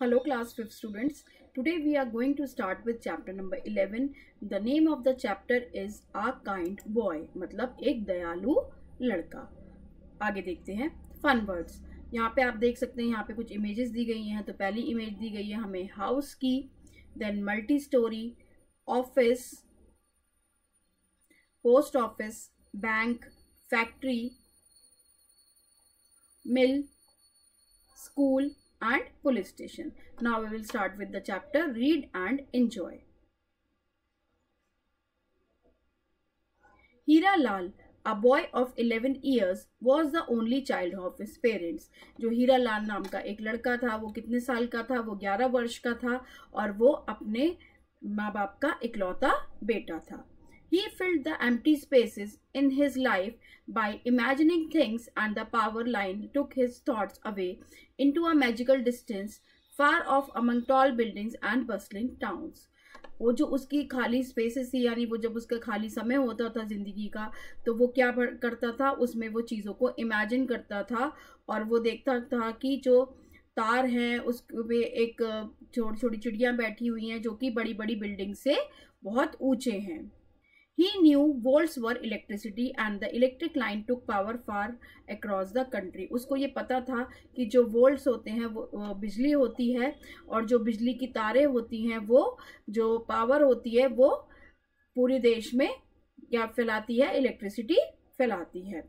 Hello class 5th students. Today we are going to start with chapter number 11. The name of the chapter is A Kind Boy. मतलब एक दयालु लड़का. आगे देखते हैं fun words. यहाँ पे आप देख सकते हैं यहाँ पे कुछ इमेजेस दी गई हैं. तो पहली इमेज दी गई है हमें हाउस की, then multi storey, office, post office, bank, factory, mill, school and police station. Now we will start with the chapter. Read and enjoy. Hira Lal, a boy of 11 years, was the only child of his parents. जो हीरा लाल नाम का एक लड़का था, वो कितने साल का था? वो 11 वर्ष का था और वो अपने माँ बाप का इकलौता बेटा था. He filled the empty spaces in his life by imagining things, and the power line took his thoughts away into a magical distance far off among tall buildings and bustling towns. वो जो उसकी खाली spaces थी, यानी वो जब उसका खाली समय होता था ज़िंदगी का, तो वो क्या करता था? उसमें वो चीज़ों को इमेजिन करता था और वो देखता था कि जो तार हैं उस पे एक छोटी छोटी चिड़ियाँ बैठी हुई हैं जो कि बड़ी बड़ी बिल्डिंग से बहुत ऊंचे हैं. He knew volts were electricity and the electric line took power far across the country. उसको ये पता था कि जो वोल्ट्स होते हैं वो बिजली होती है और जो बिजली की तारें होती हैं वो जो पावर होती है वो पूरे देश में क्या फैलाती है? इलेक्ट्रिसिटी फैलाती है.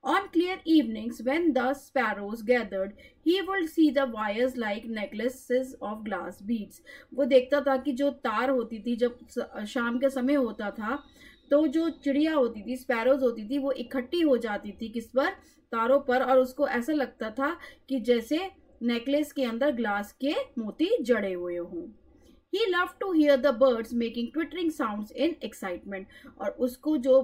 On clear evenings when the sparrows gathered, he would see the wires like necklaces of glass beads. वो देखता था कि जो तार होती थी जब शाम के समय होता था तो जो चिड़िया होती थी, स्पैरोज होती थी, वो इकट्ठी हो जाती थी किस पर? तारों पर. और उसको ऐसा लगता था कि जैसे नेकलेस के अंदर ग्लास के मोती जड़े हुए हों. He loved to hear the birds making twittering sounds in excitement. और उसको जो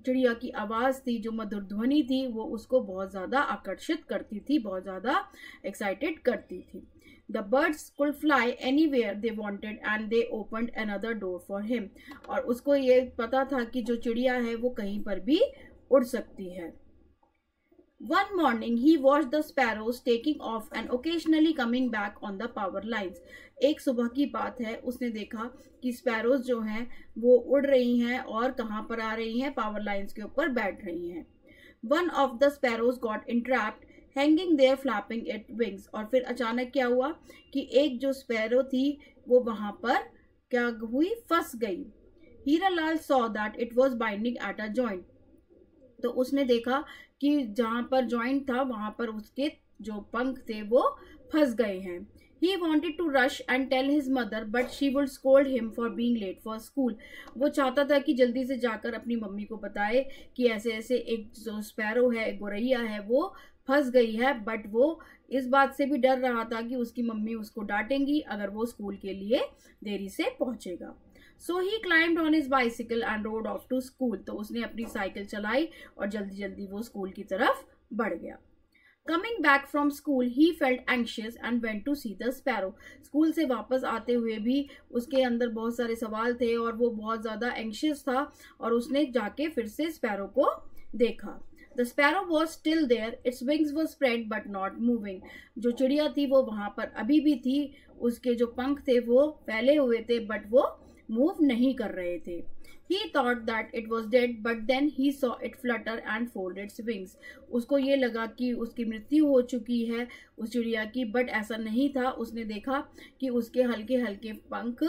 चिड़िया की आवाज़ थी, जो मधुर ध्वनि थी, वो उसको बहुत ज़्यादा आकर्षित करती थी, बहुत ज़्यादा एक्साइटेड करती थी. The birds could fly anywhere they wanted and they opened another door for him. और उसको ये पता था कि जो चिड़िया है वो कहीं पर भी उड़ सकती है. One morning he watched the sparrows taking off and occasionally coming back on the power lines. एक सुबह की बात है, उसने देखा कि स्पैरोज जो हैं वो उड़ रही हैं और कहाँ पर आ रही हैं? पावर लाइंस के ऊपर बैठ रही हैं. One of the sparrows got entrapped, hanging there flapping its wings. और फिर अचानक क्या हुआ कि एक जो स्पैरो थी वो वहां पर क्या हुई? फंस गई. Hira Lal saw that it was binding at a joint. तो उसने देखा कि जहां पर जॉइंट था वहां पर उसके जो पंख थे वो फंस गए हैं. He wanted to rush and tell his mother, but she would scold him for being late for school. वो चाहता था कि जल्दी से जाकर अपनी मम्मी को बताए कि ऐसे ऐसे एक जो स्पैरो है, एक गोरैया है, वो फंस गई है. बट वो इस बात से भी डर रहा था कि उसकी मम्मी उसको डांटेंगी अगर वो स्कूल के लिए देरी से पहुंचेगा. So he climbed on his bicycle and rode off to school. तो उसने अपनी साइकिल चलाई और जल्दी जल्दी वो स्कूल की तरफ बढ़ गया. Coming back from school, he felt anxious and went to see the sparrow. School से वापस आते हुए भी उसके अंदर बहुत सारे सवाल थे और वो बहुत ज़्यादा एंशियस था और उसने जाके फिर से स्पैरो को देखा. The sparrow was still there. Its wings were spread but not moving. जो चिड़िया थी वो वहाँ पर अभी भी थी, उसके जो पंख थे वो फैले हुए थे बट वो मूव नहीं कर रहे थे. He thought that it was dead, but then he saw it flutter and fold its wings. उसको ये लगा कि उसकी मृत्यु हो चुकी है उस चिड़िया की, बट ऐसा नहीं था. उसने देखा कि उसके हल्के हल्के पंख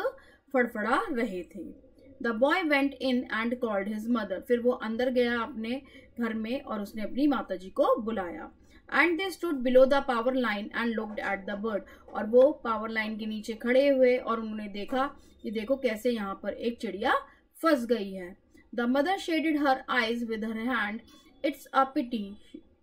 फड़फड़ा रहे थे. The boy went in and called his mother. फिर वो अंदर गया अपने घर में और उसने अपनी माताजी को बुलाया. And they stood below the power line and looked at the bird. और वो पावर लाइन के नीचे खड़े हुए और उन्होंने देखा कि देखो कैसे यहाँ पर एक चिड़िया फंस गई है. The mother shaded her eyes with her hand. It's a pity,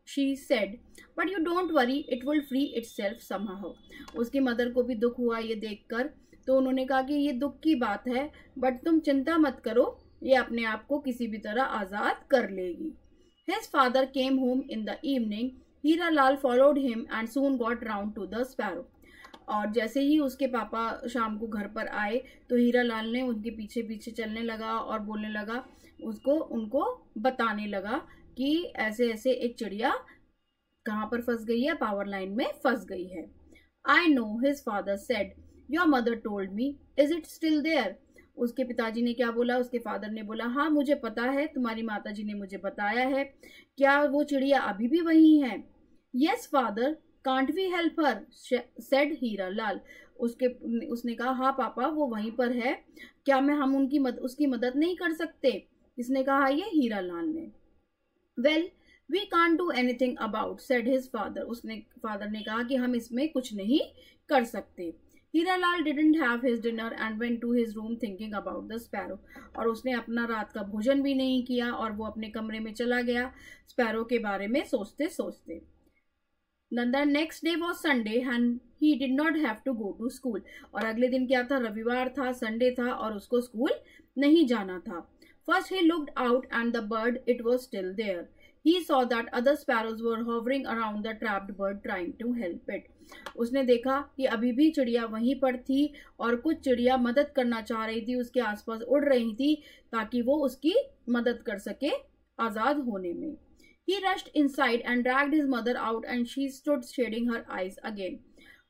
she said, but you don't worry, it will free itself somehow. उसकी मदर को भी दुख हुआ ये देखकर, तो उन्होंने कहा कि ये दुख की बात है बट तुम चिंता मत करो, ये अपने आप को किसी भी तरह आज़ाद कर लेगी. His father came home in the evening. Hira Lal followed him and soon got round to the sparrow. और जैसे ही उसके पापा शाम को घर पर आए तो हीरा लाल ने उनके पीछे पीछे चलने लगा और बोलने लगा, उसको उनको बताने लगा कि ऐसे ऐसे एक चिड़िया कहाँ पर फंस गई है? पावर लाइन में फंस गई है. I know, his father said. Your mother told me. Is it still there? उसके पिताजी ने क्या बोला? उसके फादर ने बोला, हाँ मुझे पता है, तुम्हारी माताजी ने मुझे बताया है. क्या वो चिड़िया अभी भी वहीं है? Yes, father. Can't we help her? said Hira Lal. उसने कहा, हाँ पापा वो वहीं पर है, क्या हम उसकी मदद नहीं कर सकते? किसने कहा ये? हीरा लाल ने. Well, we can't do anything about, said his father. उसने फादर ने कहा कि हम इसमें कुछ नहीं कर सकते. Hiralal didn't have his dinner and went to his room thinking about the sparrow. और उसने अपना रात का भोजन भी नहीं किया और वो अपने कमरे में चला गया स्पैरो के बारे में सोचते सोचते. The next day was Sunday and he did not have to go to school. और अगले दिन क्या था? रविवार था, संडे था और उसको स्कूल नहीं जाना था. First he looked out and the bird, it was still there. He saw that other sparrows were hovering around the trapped bird trying to help it. उसने देखा कि अभी भी चिड़िया वहीं पर थी और कुछ चिड़िया मदद करना चाह रही थी, उसके आसपास उड़ रही थी ताकि वो उसकी मदद कर सके आजाद होने में. He rushed inside and dragged his mother out and she stood shading her eyes again.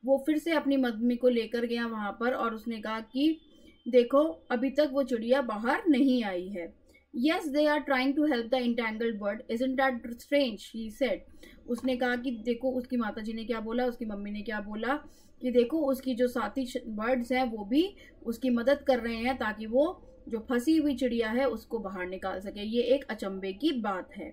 वो फिर से अपनी मम्मी को लेकर गया वहां पर और उसने कहा कि देखो अभी तक वो चिड़िया बाहर नहीं आई है. Yes, they are trying to help the entangled bird. Isn't that strange? He said. उसने कहा कि देखो, उसकी माताजी ने क्या बोला, उसकी मम्मी ने क्या बोला कि देखो उसकी जो साथी बर्ड्स हैं वो भी उसकी मदद कर रहे हैं ताकि वो जो फंसी हुई चिड़िया है उसको बाहर निकाल सके. ये एक अचंभे की बात है.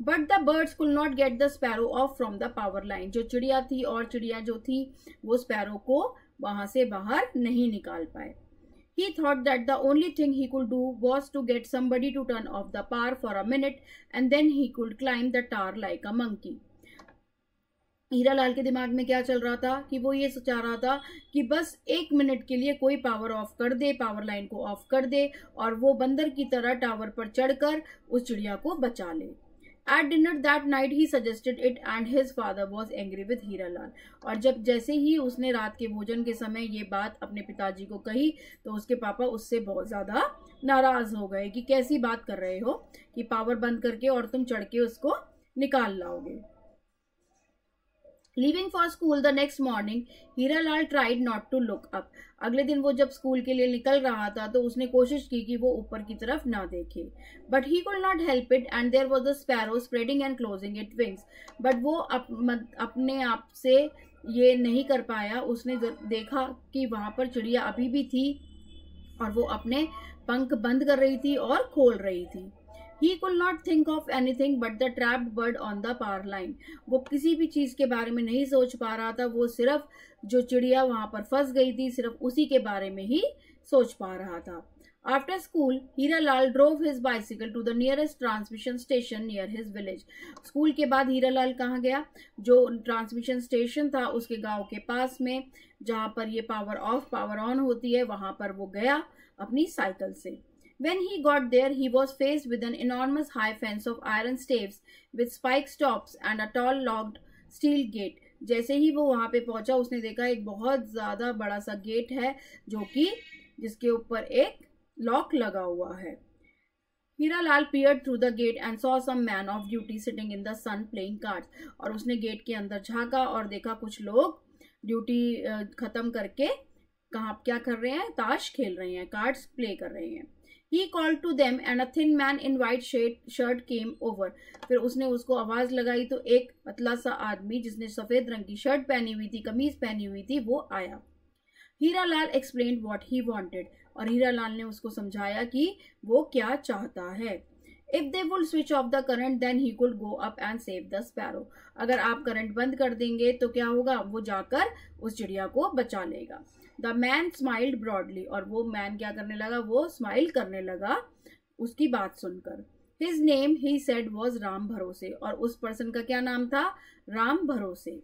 But the birds could not get the sparrow off from the power line. जो चिड़िया थी और चिड़िया जो थी वो स्पैरो को वहां से बाहर नहीं निकाल पाए. He thought that the only thing he could do was to get somebody to turn off the power for a minute and then he could climb the tower like a monkey. Hiralal के दिमाग में क्या चल रहा था कि वो ये सोचा रहा था कि बस 1 मिनट के लिए कोई पावर ऑफ कर दे, पावर लाइन को ऑफ कर दे और वो बंदर की तरह टावर पर चढ़कर उस चिड़िया को बचा ले. At dinner that night he suggested it and his father was angry with Hiralal. और जैसे ही उसने रात के भोजन के समय ये बात अपने पिताजी को कही तो उसके पापा उससे बहुत ज़्यादा नाराज़ हो गए कि कैसी बात कर रहे हो कि पावर बंद करके और तुम चढ़ के उसको निकाल लाओगे. Leaving for school the next morning, Hiralal tried not to look up. अगले दिन वो जब स्कूल के लिए निकल रहा था तो उसने कोशिश की कि वो ऊपर की तरफ ना देखे. But he could not help it and there was a sparrow spreading and closing its wings. But वो अपने आप से ये नहीं कर पाया. उसने देखा कि वहाँ पर चिड़िया अभी भी थी और वो अपने पंख बंद कर रही थी और खोल रही थी. He could not think of anything but the trapped bird on the power line. वो किसी भी चीज के बारे में नहीं सोच पा रहा था, वो सिर्फ जो चिड़िया वहां पर फंस गई थी सिर्फ उसी के बारे में ही सोच पा रहा था. After school, Hiralal drove his bicycle to the nearest transmission station near his village. School के बाद हीरालाल कहाँ गया? जो ट्रांसमिशन स्टेशन था उसके गांव के पास में जहां पर ये पावर ऑफ पावर ऑन होती है वहां पर वो गया अपनी साइकिल से. When he got there, he was faced with an enormous high fence of iron staves with spike tops and a tall locked steel gate. जैसे ही वो वहां पे पहुंचा उसने देखा एक बहुत ज्यादा बड़ा सा गेट है जिसके ऊपर एक लॉक लगा हुआ है. Hiralal peered through the gate and saw some man of duty sitting in the sun playing cards. और उसने गेट के अंदर झांका और देखा कुछ लोग ड्यूटी खत्म करके क्या कर रहे हैं? ताश खेल रहे हैं, कार्ड्स प्ले कर रहे हैं. He called to them and a thin man in white shirt came over. फिर उसने उसको आवाज लगाई तो एक पतला सा आदमी जिसने सफेद रंग की शर्ट पहनी हुई थी, कमीज पहनी हुई थी, वो आया. Hiralal explained what he wanted. और हीरालाल ने उसको समझाया कि वो क्या चाहता है. If they would switch off the current, then he could go up and save the sparrow. अगर आप करंट बंद कर देंगे तो क्या होगा? वो जाकर उस चिड़िया को बचा लेगा. The man smiled broadly. और वो मैन क्या करने लगा? वो स्माइल करने लगा उसकी बात सुनकर. His name, he said, was Ram भरोसे. और उस पर्सन का क्या नाम था? राम भरोसे.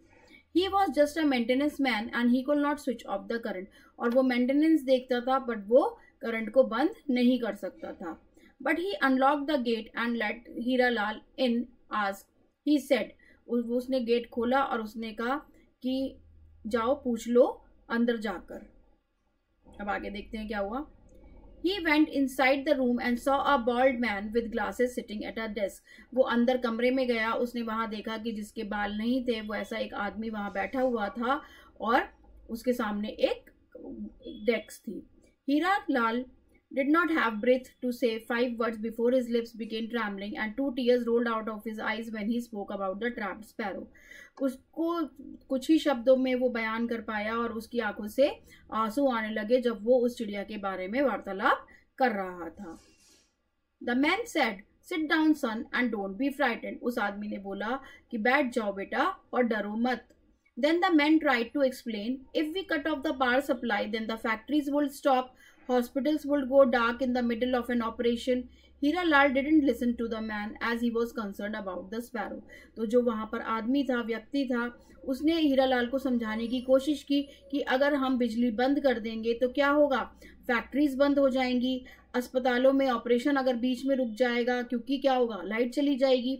He was just a maintenance man and he could not switch off the current. और वो मेंटेनेंस देखता था बट वो करंट को बंद नहीं कर सकता था. But he unlocked the gate and let Hiralal in. Ask, he said. उसने गेट खोला और उसने कहा कि जाओ पूछ लो अंदर जाकर. अब आगे देखते हैं क्या हुआ. He went inside the room and saw a bald man with glasses sitting at a desk. वो अंदर कमरे में गया, उसने वहां देखा कि जिसके बाल नहीं थे वो ऐसा एक आदमी वहां बैठा हुआ था और उसके सामने एक डेस्क थी। हीरा लाल did not have breath to say 5 words before his lips began trembling and 2 tears rolled out of his eyes when he spoke about the trapped sparrow. उसको कुछ ही शब्दों में वो बयान कर पाया और उसकी आंखों से आंसू आने लगे जब वो उस चिड़िया के बारे में वार्तालाप कर रहा था। The man said, "Sit down, son, and don't be frightened." उस आदमी ने बोला कि बैठ जाओ बेटा और डरो मत। Then the man tried to explain, "If we cut off the power supply, then the factories will stop. Hospitals would go dark in the middle of an operation." Hira Lal didn't listen to the man as he was concerned about the sparrow. तो जो वहाँ पर आदमी था, व्यक्ति था, उसने हीरा लाल को समझाने की कोशिश की कि अगर हम बिजली बंद कर देंगे तो क्या होगा, फैक्ट्रीज बंद हो जाएंगी, अस्पतालों में ऑपरेशन अगर बीच में रुक जाएगा क्योंकि क्या होगा, लाइट चली जाएगी।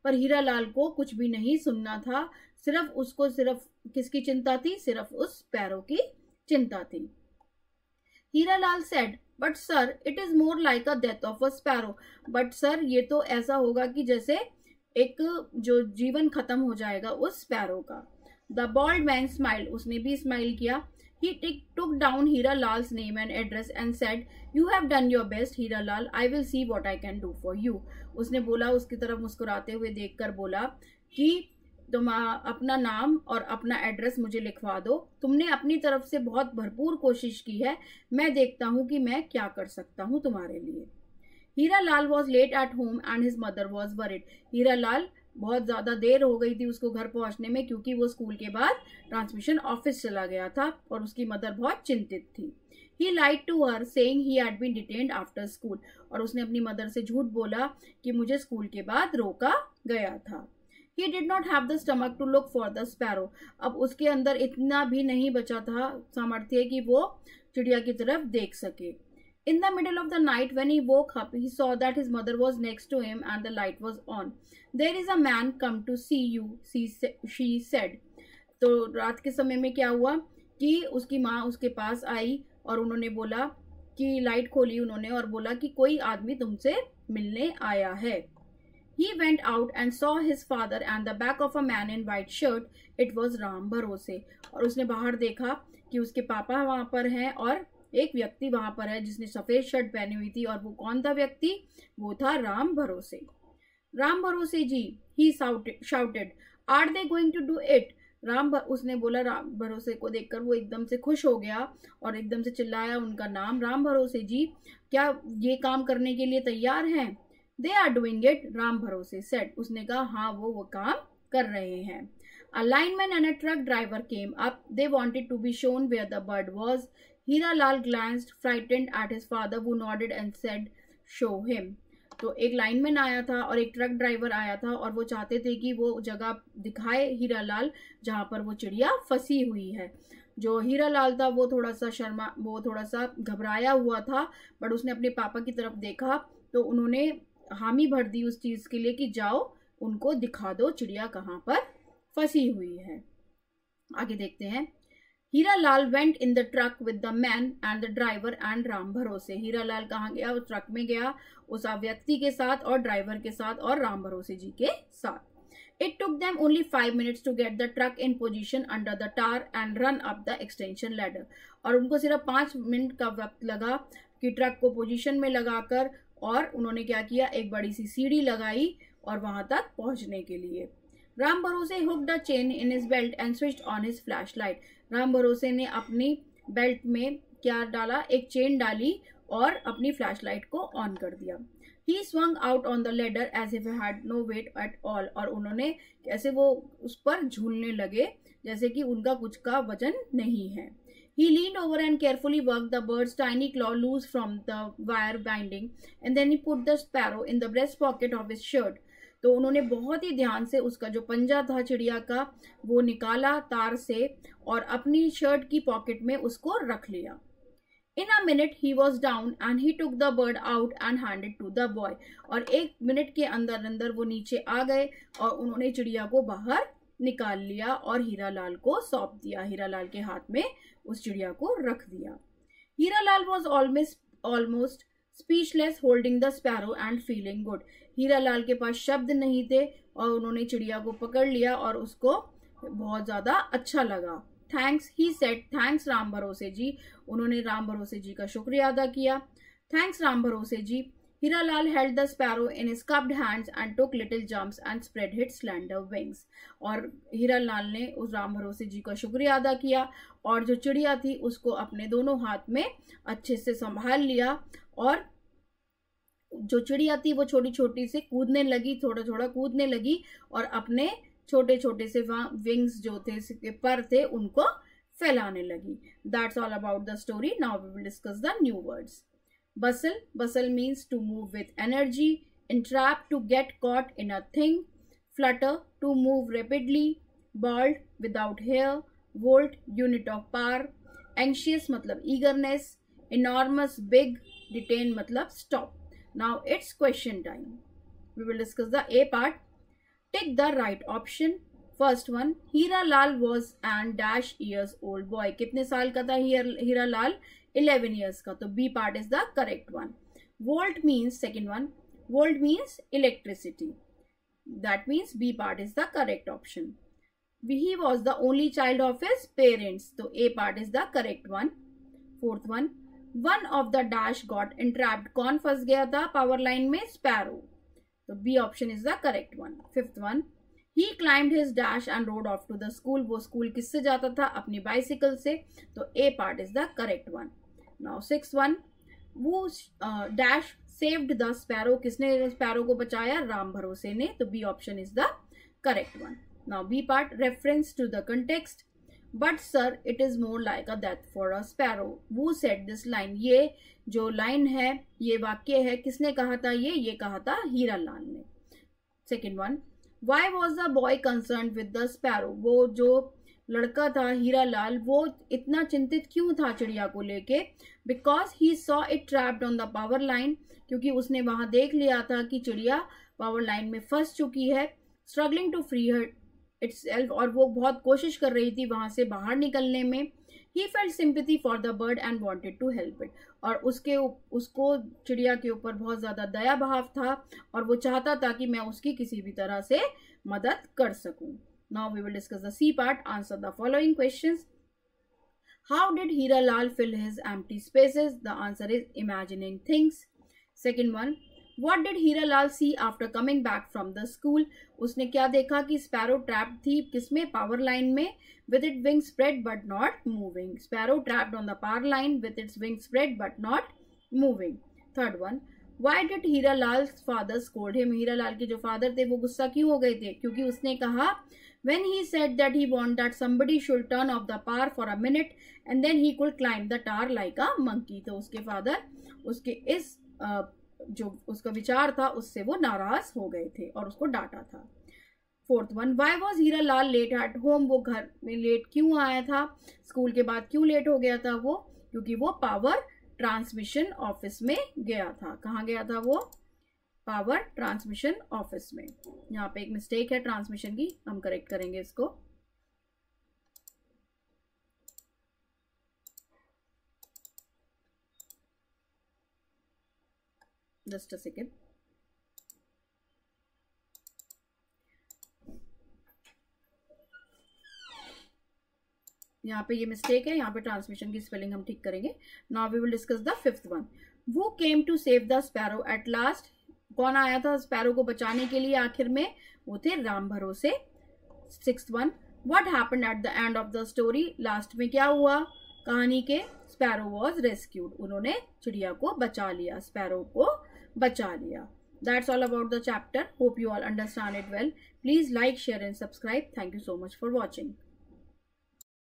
पर हीरा लाल को कुछ भी नहीं सुनना था, सिर्फ किसकी चिंता थी, सिर्फ उस स्पैरो की चिंता थी। Hira Lal said, "but sir, it is more like a death of a sparrow." But sir, ये तो ऐसा होगा कि जैसे एक जो जीवन खत्म हो जाएगा उस स्पैरो का। द बॉल्ड मैन स्माइल, उसने भी स्माइल किया। He took down Hira Lal's name and address and said, "You have done your best, Hira Lal. I will see what I can do for you." उसने बोला, उसकी तरफ मुस्कुराते हुए देखकर बोला कि तुम अपना नाम और अपना एड्रेस मुझे लिखवा दो, तुमने अपनी तरफ से बहुत भरपूर कोशिश की है, मैं देखता हूँ कि मैं क्या कर सकता हूँ तुम्हारे लिए। Hira Lal was late at home and his mother was worried. Hira Lal बहुत ज़्यादा देर हो गई थी उसको घर पहुंचने में क्योंकि वो स्कूल के बाद ट्रांसमिशन ऑफिस चला गया था और उसकी मदर बहुत चिंतित थी। He lied to her saying he had been detained after school, और उसने अपनी मदर से झूठ बोला कि मुझे स्कूल के बाद रोका गया था। He did not have the stomach to look for the sparrow. अब उसके अंदर इतना भी नहीं बचा था सामर्थ्य कि वो चिड़िया की तरफ देख सके। In the middle of the night when he woke up, he saw that his mother was next to him and the light was on. "There is a man come to see you," she said. तो रात के समय में क्या हुआ कि उसकी माँ उसके पास आई और उन्होंने बोला कि लाइट खोली उन्होंने और बोला कि कोई आदमी तुमसे मिलने आया है। He went out and saw his father and the back of a man in white shirt. It was Ram भरोसे। और उसने बाहर देखा कि उसके पापा वहाँ पर हैं और एक व्यक्ति वहां पर है जिसने सफेद शर्ट पहनी हुई थी। और वो कौन था व्यक्ति, वो था राम भरोसे। "राम भरोसे जी," he shouted, "are they going to do it?" उसने बोला, राम भरोसे को देखकर वो एकदम से खुश हो गया और एकदम से चिल्लाया उनका नाम, "राम भरोसे जी, क्या ये काम करने के लिए तैयार हैं?" "They are doing it," Ram भरोसे said. उसने कहा, हाँ वो काम कर रहे हैं। A lineman and a truck driver came up. They wanted to be shown where the bird was. Hira Lal glanced frightened at his father who nodded and said, "Show him." तो एक लाइनमैन आया था और एक ट्रक ड्राइवर आया था और वो चाहते थे कि वो जगह दिखाए हीरा लाल जहाँ पर वो चिड़िया फंसी हुई है। जो हीरा लाल था वो थोड़ा सा घबराया हुआ था, बट उसने अपने पापा की तरफ देखा तो उन्होंने हामी भर दी उस चीज़ के लिए कि जाओ उनको दिखा दो चिड़िया कहाँ पर फंसी हुई है। आगे देखते हैं। Hira Lal went in the truck with the man and the driver and Ram Bharose. Hira लाल कहाँ गया, उस ट्रक में गया उस व्यक्ति के साथ और ड्राइवर के साथ और राम भरोसे जी के साथ। It took them only 5 minutes to get the truck in position under the tar and run up the extension ladder. और उनको सिर्फ 5 मिनट का वक्त लगा कि ट्रक को पोजीशन में लगाकर और उन्होंने क्या किया, एक बड़ी सी सीढ़ी लगाई और वहां तक पहुंचने के लिए। राम भरोसे hooked a chain in his belt and switched on his flashlight. Ram भरोसे ने अपनी बेल्ट में क्या डाला, एक चेन डाली और अपनी फ्लैशलाइट को ऑन कर दिया। He swung out on the ladder as if he had no weight at all. और उन्होंने कैसे वो उस पर झूलने लगे जैसे कि उनका कुछ का वजन नहीं है। He leaned over and carefully worked the bird's tiny claw loose from the wire binding and then he put the sparrow in the breast pocket of his shirt. तो उन्होंने बहुत ही ध्यान से उसका जो पंजा था चिड़िया का वो निकाला तार से और अपनी शर्ट की पॉकेट में उसको रख लिया। In a minute he was down and he took the bird out and handed to the boy. और 1 मिनट के अंदर अंदर वो नीचे आ गए और उन्होंने चिड़िया को बाहर निकाल लिया और हीरा लाल को सौंप दिया। हीरा लाल के हाथ में उस चिड़िया को रख दिया। Hira Lal was almost speechless holding the sparrow and feeling good. Hira Lal के पास शब्द नहीं थे और उन्होंने चिड़िया को पकड़ लिया और उसको बहुत ज़्यादा अच्छा लगा। Thanks, he said thanks Ram भरोसे जी, उन्होंने राम भरोसे जी का शुक्रिया अदा किया. थैंक्स राम भरोसे जी. Hiralal held the sparrow in his cupped hands and took little jumps and spread its slender wings. और हीरालाल ने उस राम भरोसे जी का शुक्रिया अदा किया और जो चिड़िया थी उसको अपने दोनों हाथ में अच्छे से संभाल लिया और जो चिड़िया थी वो छोटी छोटी से कूदने लगी, थोड़ा थोड़ा कूदने लगी और अपने छोटे छोटे से विंग्स जो थे पर थे उनको फैलाने लगी. That's all about the story. Now we will discuss the new words. Bustle. Bustle means to move with energy. Entrap, to get caught in a thing. Flutter, to move rapidly. Bald, without hair. Volt, unit of power. Anxious मतलब eagerness. Enormous, big. Detain मतलब stop. Now it's question time. We will discuss the A part. Take the right option. First one, Hiralal was an dash years old boy. कितने साल का था Hiralal? 11 years का. तो B part is the correct one. Volt means, second one, volt means electricity. That means B part is the correct option. He was the only child of his parents. So A part is the correct one. Fourth one, one of the dash got entrapped. कौन फंस गया था power line में? Sparrow. So B option is the correct one. Fifth one, he climbed his dash and rode off to the school. वो school किससे जाता था? अपनी बाइसिकल से. तो A part is the correct one. Now sixth one, वो dash saved the sparrow. किसने sparrow को बचाया? राम भरोसे ने. तो B option is the correct one. Now B part, reference to the context. But sir, it is more like a death for a sparrow. Who said this line? ये जो line है, ये वाक्य है, किसने कहा था? ये कहा था हीरालाल ने. Second one, why was the boy concerned with the sparrow? वो जो लड़का था हीरालाल वो इतना चिंतित क्यों था चिड़िया को लेके? Because he saw it trapped on the power line. क्योंकि उसने वहां देख लिया था कि चिड़िया पावर लाइन में फंस चुकी है. Struggling to free her itself, और वो बहुत कोशिश कर रही थी वहां से बाहर निकलने में. He felt sympathy for the bird and wanted to help it. और उसको चिड़िया के ऊपर बहुत ज़्यादा दया भाव था और वो चाहता था कि मैं उसकी किसी भी तरह से मदद कर सकूं. Now we will discuss the C part. Answer the following questions. How did Hiralal fill his empty spaces? The answer is imagining things. Second one, what did Hiralal see after coming back from the school? उसने क्या देखा कि sparrow trapped थी किसमें? Power line में. With its wings spread but not moving. Sparrow trapped on the power line with its wings spread but not moving. Third one, why did Hiralal's father scold him? Hiralal के जो father थे वो गुस्सा क्यों हो गए थे? क्योंकि उसने कहा when he said that he wanted that somebody should turn off the power for a minute and then he could climb the tower like a monkey. तो उसके फादर उसके इस जो उसका विचार था उससे वो नाराज हो गए थे और उसको डांटा था. Fourth one, why was Hiralal late at home? वो घर में लेट क्यों आया था? स्कूल के बाद क्यों लेट हो गया था वो? क्योंकि वो पावर ट्रांसमिशन ऑफिस में गया था. कहाँ गया था वो? पावर ट्रांसमिशन ऑफिस में. यहाँ पे एक मिस्टेक है ट्रांसमिशन की, हम करेक्ट करेंगे इसको. Just a second. यहाँ पे ये मिस्टेक है, यहाँ पे ट्रांसमिशन की स्पेलिंग हम ठीक करेंगे. Now we will discuss the fifth one. Who came to save the sparrow at last? कौन आया था स्पैरो को बचाने के लिए आखिर में? वो थे राम भरोसे. Sixth one, what happened at the end of the story? Last में क्या हुआ कहानी के? Sparrow was rescued. उन्होंने चिड़िया को बचा लिया, स्पैरो को बचा लिया. That's all about the chapter. Hope you all understand it well. Please like, share and subscribe. Thank you so much for watching.